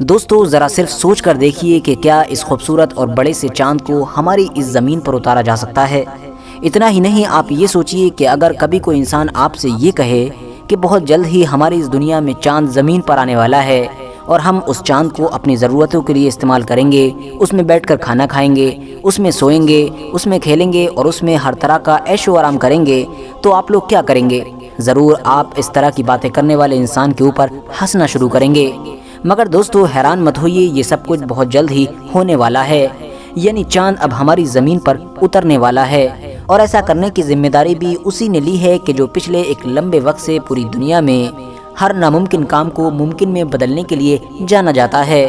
دوستو ذرا صرف سوچ کر دیکھیے کہ کیا اس خوبصورت اور بڑے سے چاند کو ہماری اس زمین پر اتارا جا سکتا ہے۔ اتنا ہی نہیں، آپ یہ سوچئے کہ اگر کبھی کوئی انسان آپ سے یہ کہے کہ بہت جلد ہی ہماری اس دنیا میں چاند زمین پر آنے والا ہے اور ہم اس چاند کو اپنی ضرورتوں کے لیے استعمال کریں گے، اس میں بیٹھ کر کھانا کھائیں گے، اس میں سوئیں گے، اس میں کھیلیں گے اور اس میں ہر طرح کا عیش و آرام کریں گے، تو آپ لوگ کیا کریں گے؟ ضرور آپ اس طرح کی باتیں کرنے والے انسان کے اوپر ہنسنا شروع کریں گے۔ مگر دوستو حیران مت ہوئیے، یہ سب کچھ بہت جلد ہی ہونے والا ہے، یعنی چاند اب ہماری زمین پر اترنے والا ہے، اور ایسا کرنے کی ذمہ داری بھی اسی نے لی ہے کہ جو پچھلے ایک لمبے وقت سے پوری دنیا میں ہر ناممکن کام کو ممکن میں بدلنے کے لیے جانا جاتا ہے۔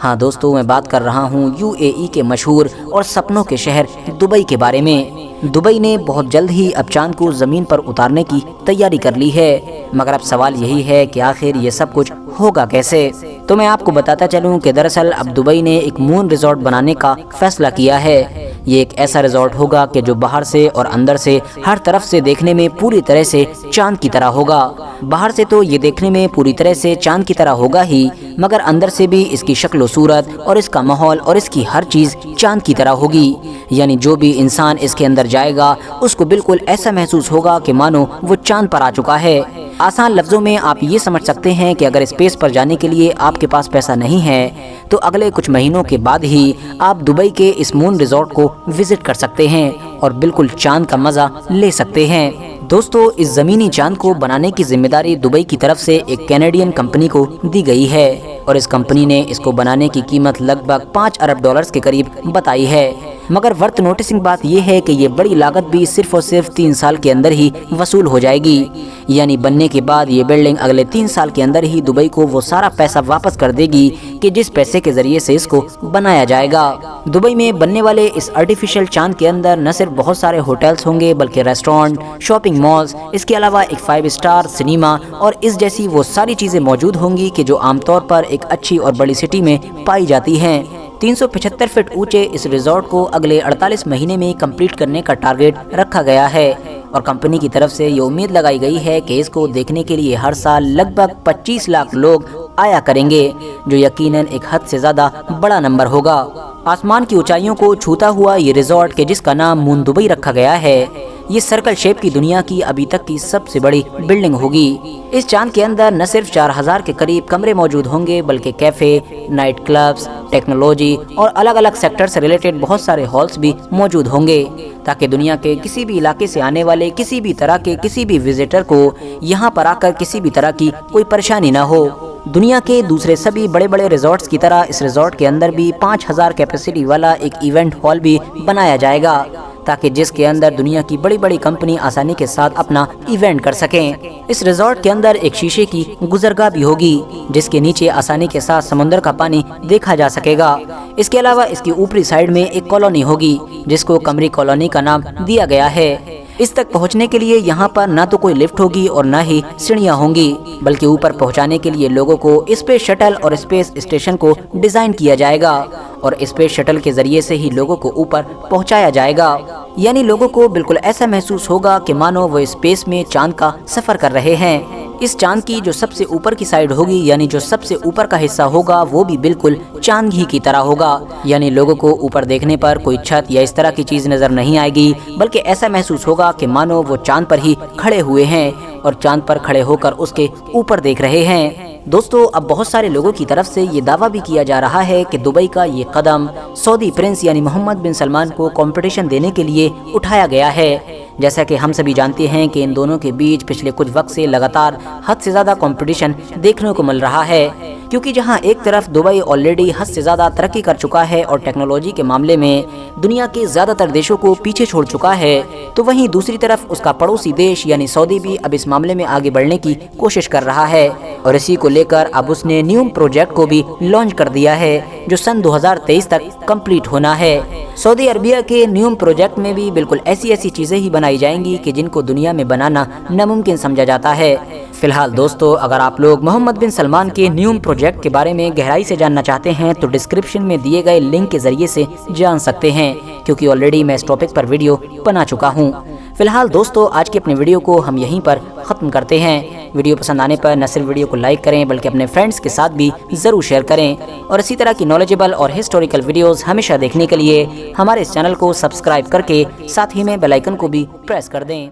ہاں دوستو، میں بات کر رہا ہوں UAE کے مشہور اور سپنوں کے شہر دبئی کے بارے میں۔ دبئی نے بہت جلد ہی اب چاند کو زمین پر اتارنے کی تیاری کر لی ہے، مگر اب سوال یہی ہے کہ آخر یہ سب کچھ ہوگا کیسے؟ تو میں آپ کو بتاتا چلوں کہ دراصل اب دبئی نے ایک مون ریزورٹ بنانے کا فیصلہ کیا ہے۔ یہ ایک ایسا ریزورٹ ہوگا کہ جو باہر سے اور اندر سے ہر طرف سے دیکھنے میں پوری طرح سے چاند کی طرح ہوگا۔ باہر سے تو یہ دیکھنے میں پوری طرح سے چاند کی طرح ہوگا ہی، مگر اندر سے بھی اس کی شکل و صورت اور اس کا ماحول اور اس کی ہر چیز چاند کی طرح ہوگی، یعنی جو بھی انسان اس کے اندر جائے گا اس کو بالکل ایسا محسوس ہوگا کہ مانو وہ چاند پر آ چکا ہے۔ آسان لفظوں میں آپ یہ سمجھ سکتے ہیں کہ اگر اسپیس پر جانے کے لیے آپ کے پاس پیسہ نہیں ہے تو اگلے کچھ مہینوں کے بعد ہی آپ دبئی کے اس مون ریزورٹ کو وزٹ کر سکتے ہیں اور بالکل چاند کا مزہ لے سکتے ہیں۔ دوستو اس زمینی چاند کو بنانے کی ذمہ داری دبئی کی طرف سے ایک کینیڈین کمپنی کو دی گئی ہے، اور اس کمپنی نے اس کو بنانے کی قیمت لگ بھگ $5 ارب کے قریب بتائی ہے۔ مگر ورتھ نوٹسنگ بات یہ ہے کہ یہ بڑی لاگت بھی صرف اور صرف 3 سال کے اندر ہی وصول ہو جائے گی، یعنی بننے کے بعد یہ بلڈنگ اگلے 3 سال کے اندر ہی دبئی کو وہ سارا پیسہ واپس کر دے گی کہ جس پیسے کے ذریعے سے اس کو بنایا جائے گا۔ دبئی میں بننے والے اس آرٹیفیشل چاند کے اندر نہ صرف بہت سارے ہوٹلز ہوں گے بلکہ ریسٹورنٹ، شاپنگ مالز، اس کے علاوہ ایک 5 اسٹار سنیما اور اس جیسی وہ ساری چیزیں موجود ہوں گی کہ جو عام طور پر ایک اچھی اور بڑی سٹی میں پائی جاتی ہیں۔ 375 فٹ اونچے اس ریزورٹ کو اگلے 48 مہینے میں کمپلیٹ کرنے کا ٹارگیٹ رکھا گیا ہے، اور کمپنی کی طرف سے یہ امید لگائی گئی ہے کہ اس کو دیکھنے کے لیے ہر سال لگ بھگ 25 لاکھ لوگ آیا کریں گے، جو یقیناً ایک حد سے زیادہ بڑا نمبر ہوگا۔ آسمان کی اونچائیوں کو چھوتا ہوا یہ ریزورٹ کہ جس کا نام مون دبئی رکھا گیا ہے، یہ سرکل شیپ کی دنیا کی ابھی تک کی سب سے بڑی بلڈنگ ہوگی۔ اس چاند کے اندر نہ صرف 4000 کے قریب کمرے موجود ہوں گے بلکہ کیفے، نائٹ کلبز، ٹیکنالوجی اور الگ الگ سیکٹر سے ریلیٹڈ بہت سارے ہالز بھی موجود ہوں گے، تاکہ دنیا کے کسی بھی علاقے سے آنے والے کسی بھی طرح کے کسی بھی وزٹر کو یہاں پر آ کر کسی بھی طرح کی کوئی پریشانی نہ ہو۔ دنیا کے دوسرے سبھی بڑے بڑے ریزورٹس کی طرح اس ریزورٹ کے اندر بھی 5000 کیپیسٹی والا ایک ایونٹ ہال بھی بنایا جائے گا، تاکہ جس کے اندر دنیا کی بڑی بڑی کمپنی آسانی کے ساتھ اپنا ایونٹ کر سکیں۔ اس ریزورٹ کے اندر ایک شیشے کی گزرگاہ بھی ہوگی جس کے نیچے آسانی کے ساتھ سمندر کا پانی دیکھا جا سکے گا۔ اس کے علاوہ اس کی اوپری سائیڈ میں ایک کالونی ہوگی جس کو قمری کالونی کا نام دیا گیا ہے۔ اس تک پہنچنے کے لیے یہاں پر نہ تو کوئی لفٹ ہوگی اور نہ ہی سیڑھیاں ہوں گی، بلکہ اوپر پہنچانے کے لیے لوگوں کو اسپیس شٹل اور اسپیس اسٹیشن کو ڈیزائن کیا جائے گا، اور اسپیس شٹل کے ذریعے سے ہی لوگوں کو اوپر پہنچایا جائے گا، یعنی لوگوں کو بالکل ایسا محسوس ہوگا کہ مانو وہ اسپیس میں چاند کا سفر کر رہے ہیں۔ اس چاند کی جو سب سے اوپر کی سائیڈ ہوگی، یعنی جو سب سے اوپر کا حصہ ہوگا، وہ بھی بالکل چاند ہی کی طرح ہوگا، یعنی لوگوں کو اوپر دیکھنے پر کوئی چھت یا اس طرح کی چیز نظر نہیں آئے گی، بلکہ ایسا محسوس ہوگا کہ مانو وہ چاند پر ہی کھڑے ہوئے ہیں اور چاند پر کھڑے ہو کر اس کے اوپر دیکھ رہے ہیں۔ دوستو اب بہت سارے لوگوں کی طرف سے یہ دعویٰ بھی کیا جا رہا ہے کہ دبئی کا یہ قدم سعودی پرنس یعنی محمد بن سلمان کو کمپٹیشن دینے کے لیے اٹھایا گیا ہے، جیسا کہ ہم سبھی جانتے ہیں کہ ان دونوں کے بیچ پچھلے کچھ وقت سے لگاتار حد سے زیادہ کمپٹیشن دیکھنے کو مل رہا ہے، کیونکہ جہاں ایک طرف دبئی آلریڈی حد سے زیادہ ترقی کر چکا ہے اور ٹیکنالوجی کے معاملے میں دنیا کے زیادہ تر دیشوں کو پیچھے چھوڑ چکا ہے، تو وہیں دوسری طرف اس کا پڑوسی دیش یعنی سعودی بھی اب اس معاملے میں آگے بڑھنے کی کوشش کر رہا ہے، اور اسی کو لے کر اب اس نے نیوم پروجیکٹ کو بھی لانچ کر دیا ہے جو سن 2023 تک کمپلیٹ ہونا ہے۔ سعودی عربیہ کے نیوم پروجیکٹ میں بھی بالکل ایسی چیزیں ہی بنائی جائیں گی کہ جن کو دنیا میں بنانا ناممکن سمجھا جاتا ہے۔ فی الحال دوستو اگر آپ لوگ محمد بن سلمان کے نیوم پروجیکٹ کے بارے میں گہرائی سے جاننا چاہتے ہیں تو ڈسکرپشن میں دیے گئے لنک کے ذریعے سے جان سکتے ہیں، کیونکہ آلریڈی میں اس ٹاپک پر ویڈیو بنا چکا ہوں۔ فی الحال دوستو آج کی اپنی ویڈیو کو ہم یہیں پر ختم کرتے ہیں۔ ویڈیو پسند آنے پر نہ صرف ویڈیو کو لائک کریں بلکہ اپنے فرینڈز کے ساتھ بھی ضرور شیئر کریں، اور اسی طرح کی نالجبل اور ہسٹوریکل ویڈیوز ہمیشہ دیکھنے کے لیے ہمارے اس چینل کو سبسکرائب کر کے ساتھ ہی میں بیل آئیکن کو بھی پریس کر دیں۔